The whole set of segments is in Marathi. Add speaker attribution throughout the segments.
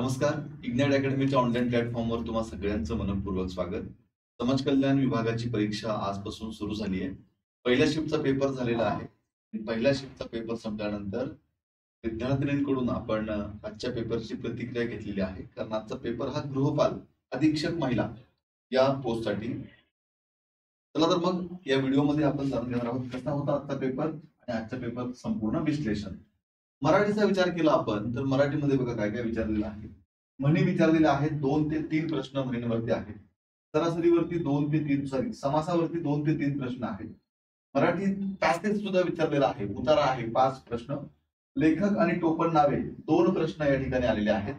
Speaker 1: नमस्कार. इग्नाइट अकॅडमीच्या ऑनलाईन प्लॅटफॉर्मवर तुम्हा सगळ्यांचं मनःपूर्वक स्वागत. समाज कल्याण विभागाची परीक्षा आजपासून सुरू झाली आहे. पहिल्या शिफ्टचा पेपर झालेला आहे. पहिल्या शिफ्टचा पेपर संपल्यानंतर विद्यार्थिनींकडून आपण आजच्या पेपरची प्रतिक्रिया घेतलेली आहे. कारण आजचा पेपर हा गृहपाल अधीक्षक महिला या पोस्टसाठी. चला तर मग या व्हिडिओमध्ये आपण जाणून घेणार आहोत कसा होता आजचा पेपर आणि आजचा पेपर संपूर्ण विश्लेषण. मराठीचा विचार केला आपण तर मराठीमध्ये बघा काय काय विचारलेलं आहे. म्हणी विचारलेल्या आहेत. 2 ते 3 प्रश्न म्हणींवरती आहेत. सरासरीवरती 2 ते 3 समासावरती 2 ते 3 प्रश्न आहेत. मराठीत पॅसेज सुद्धा विचारलेला आहे. उतारा आहे 5 प्रश्न. लेखक आणि टोपण नावे 2 प्रश्न या ठिकाणी आलेले आहेत.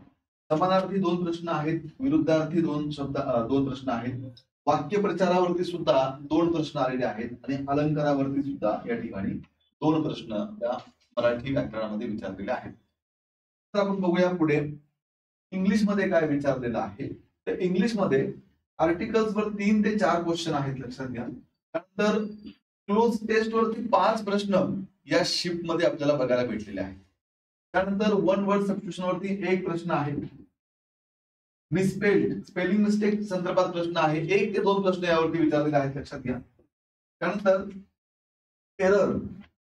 Speaker 1: समानार्थी 2 प्रश्न आहेत. विरुद्धार्थी 2 प्रश्न आहेत. वाक्य प्रचारावरती सुद्धा 2 प्रश्न आलेले आहेत आणि अलंकारावरती सुद्धा या ठिकाणी 2 प्रश्न या मराठी व्याकरणामध्ये विचारलेले आहेत. तर आपण बघूया पुढे इंग्लिश मध्ये काय विचारलेलं आहे. तर इंग्लिश मध्ये आर्टिकल्स वर 3 ते 4 क्वेश्चन आहेत, लक्षात घ्या. त्यानंतर क्लोज टेस्ट वरती 5 प्रश्न या शिफ्ट मध्ये आपल्याला बघायला भेटलेले आहेत. त्यानंतर वन वर्ड सबस्टिट्यूशन वरती 1 प्रश्न आहे. मिसस्पेल्ड स्पेलिंग मिस्टेक संदर्भात प्रश्न आहे. 1 ते 2 प्रश्न यावरती विचारलेले आहेत, लक्षात घ्या. त्यानंतर एरर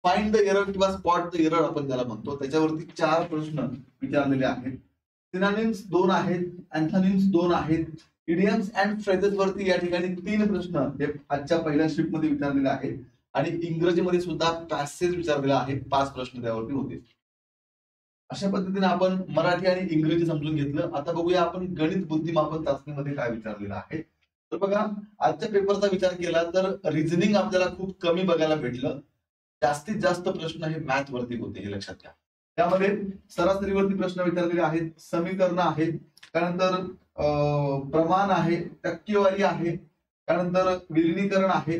Speaker 1: फाइंड द एरर किंवा स्पॉट द एरर आपण त्याला म्हणतो, त्याच्यावरती 4 प्रश्न विचारलेले आहेत. सिनोनिम्स 2 आहेत. अँथोनिम्स 2 आहेत. इडियम्स अँड फ्रेजेस वरती या ठिकाणी 3 प्रश्न हे आजच्या पहिल्या शिफ्ट मध्ये विचारलेले आहेत आणि इंग्रजीमध्ये सुद्धा पॅसेज विचारलेला आहे. 5 प्रश्न त्यावरती होते. अशा पद्धतीने आपण मराठी आणि इंग्रजी समजून घेतलं. आता बघूया आपण गणित बुद्धिमापन चाचणीमध्ये काय विचारलेलं आहे. तर बघा आजच्या पेपरचा विचार केला तर रिझनिंग आपल्याला खूप कमी बघायला भेटलं. जास्तीत जास्त प्रश्न हे मॅथ वरती होते, हे लक्षात घ्या. त्यामध्ये सरासरीवरती प्रश्न विचारलेले आहेत. समीकरण आहेत. त्यानंतर प्रमाण आहे. टक्केवारी आहे. त्यानंतर विलिनीकरण आहे.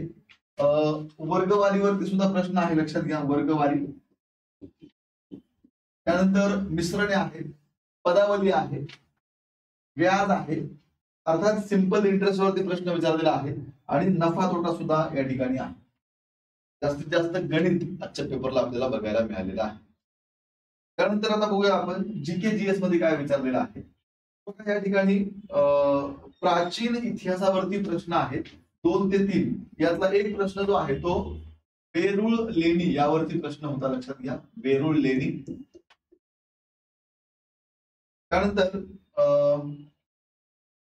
Speaker 1: वर्गवारीवरती सुद्धा प्रश्न आहे, लक्षात घ्या. वर्गवारी. त्यानंतर मिश्रणे आहेत. पदावली आहे. व्याज आहे. अर्थात सिंपल इंटरेस्ट वरती प्रश्न विचारलेला आहे आणि नफा तोटा सुद्धा या ठिकाणी आहे. जास्तीत जास्त गणित आजच्या पेपरला आपल्याला बघायला मिळालेलं आहे. त्यानंतर आता बघूया आपण जीके जीएस मध्ये काय विचारलेलं आहे. या ठिकाणी प्राचीन इतिहासावरती प्रश्न आहेत 2 ते 3. यातला एक प्रश्न जो आहे तो वेरूळ लेणी यावरती प्रश्न होता, लक्षात घ्या. वेरूळ लेणी. त्यानंतर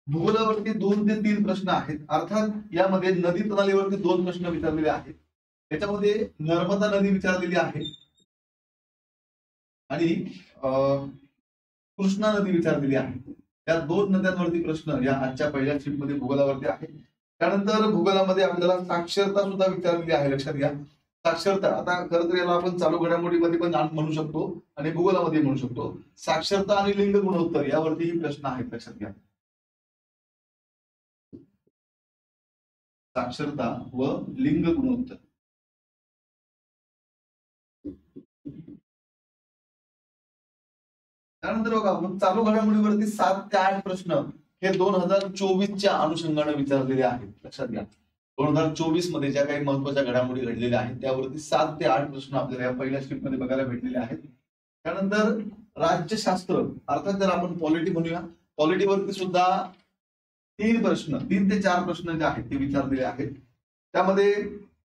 Speaker 1: भूगोलावरती 2 ते 3 प्रश्न आहेत. अर्थात यामध्ये नदी प्रणालीवरती 2 प्रश्न विचारलेले आहेत. त्याच्यामध्ये नर्मदा नदी विचारलेली आहे आणि कृष्णा नदी विचारलेली आहे. या 2 नद्यांवरती प्रश्न या आजच्या पहिल्या शिफ्ट मध्ये भूगोलावरती आहे. त्यानंतर भूगोलामध्ये आपल्याला साक्षरता सुद्धा विचारलेली आहे, लक्षात घ्या. साक्षरता आता खरं तर याला आपण चालू घडामोडीमध्ये पण म्हणू शकतो आणि भूगोलामध्ये म्हणू शकतो. साक्षरता आणि लिंग गुणोत्तर यावरतीही प्रश्न आहेत, लक्षात घ्या. साक्षरता व लिंग गुणोत्तर. त्यानंतर बघा आपण चालू घडामोडीवरती 7 ते 8 प्रश्न हे 2024च्या अनुषंगाने विचारलेले आहेत, लक्षात घ्या. 2024 मध्ये ज्या काही महत्वाच्या घडामोडी घडलेल्या आहेत त्यावरती 7 ते 8 प्रश्न आपल्याला या पहिल्या शिफ्ट मध्ये बघायला भेटलेले आहेत. त्यानंतर राज्यशास्त्र अर्थात जर आपण पॉलिटी म्हणूया, पॉलिटीवरती सुद्धा 3 प्रश्न 3 ते 4 प्रश्न जे आहेत ते विचारलेले आहेत. त्यामध्ये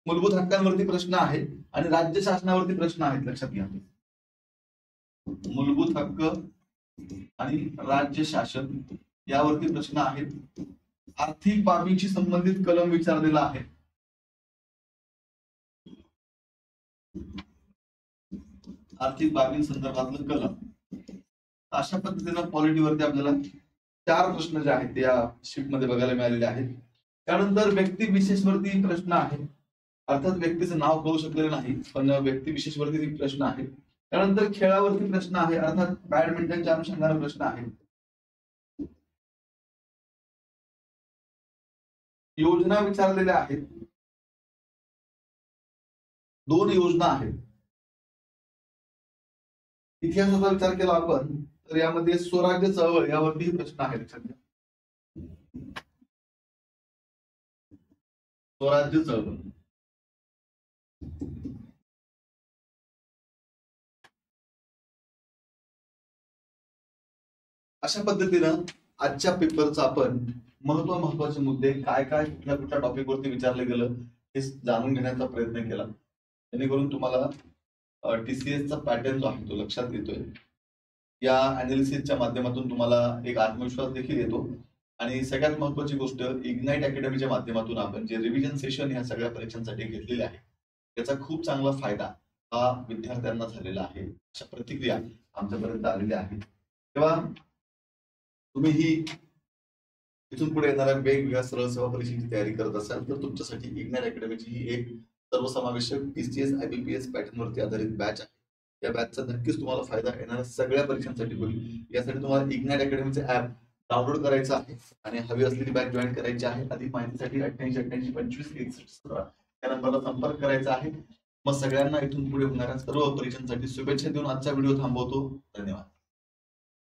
Speaker 1: मूलभूत हक्कांवरती प्रश्न आहे आणि राज्य शासनावरती प्रश्न आहेत, लक्षात घ्या. मूलभूत हक्क आणि राज्य शासन यावरती प्रश्न आहेत. आर्थिक बाबींशी संबंधित कलम विचारलेला आहे. आर्थिक बाबींसंदर्भातलं कलम. अशा पद्धतीनं पॉलिटीवरती आपल्याला 4 प्रश्न जे आहेत त्या शिफ्ट मध्ये बघायला मिळालेले आहेत. त्यानंतर व्यक्तिविशेषवरती प्रश्न आहे. अर्थात व्यक्तीचं नाव कळू शकलेलं नाही पण व्यक्तिविशेषवरती प्रश्न आहे. त्यानंतर खेळावरती प्रश्न आहे. अर्थात बॅडमिंटनच्या अनुषंगाने प्रश्न आहे. योजना विचारलेल्या आहेत. 2 योजना आहेत. इतिहासाचा विचार केला आपण तर यामध्ये स्वराज्य चळवळ यावरतीही प्रश्न आहे, लक्षात घ्या. स्वराज्य चळवळ. अशा पद्धतीनं आजच्या पेपरचा आपण महत्वाचे मुद्दे काय काय कुठल्या कुठल्या टॉपिक वरती विचारलं गेलं हे जाणून घेण्याचा प्रयत्न केला, जेणेकरून तुम्हाला टीसीएसचा पॅटर्न जो आहे तो लक्षात येतोय. या अनालिसिसच्या माध्यमातून तुम्हाला एक आत्मविश्वास देखील येतो. आणि सगळ्यात महत्वाची गोष्ट, इग्नाइट अकॅडमीच्या माध्यमातून आपण जे रिव्हिजन सेशन ह्या सगळ्या परीक्षांसाठी घेतलेले आहे त्याचा खूप चांगला फायदा हा विद्यार्थ्यांना झालेला आहे, अशा प्रतिक्रिया आमच्यापर्यंत आलेल्या आहेत. तेव्हा तुम्ही ही इथून पुढे येणाऱ्या वेगवेगळ्या सरळ सेवा परीक्षेची तयारी करत असाल तर तुमच्यासाठी इग्नाइट अकॅडमीची ही एक सर्वसमावेशक टीसीएस IBPS पॅटर्न वरती आधारित बॅच आहे. या बॅचचा नक्कीच तुम्हाला फायदा येणाऱ्या सगळ्या परीक्षांसाठी होईल. यासाठी तुम्हाला इग्नाइट अकॅडमीचे ऍप डाउनलोड करायचं आहे आणि हवी असलेली बॅच जॉईन करायची आहे. अधिक माहितीसाठी 8888256117 या नंबरला संपर्क करायचा आहे. मग सगळ्यांना इथून पुढे होणाऱ्या सर्व परीक्षांसाठी शुभेच्छा देऊन आजचा व्हिडिओ थांबवतो. धन्यवाद.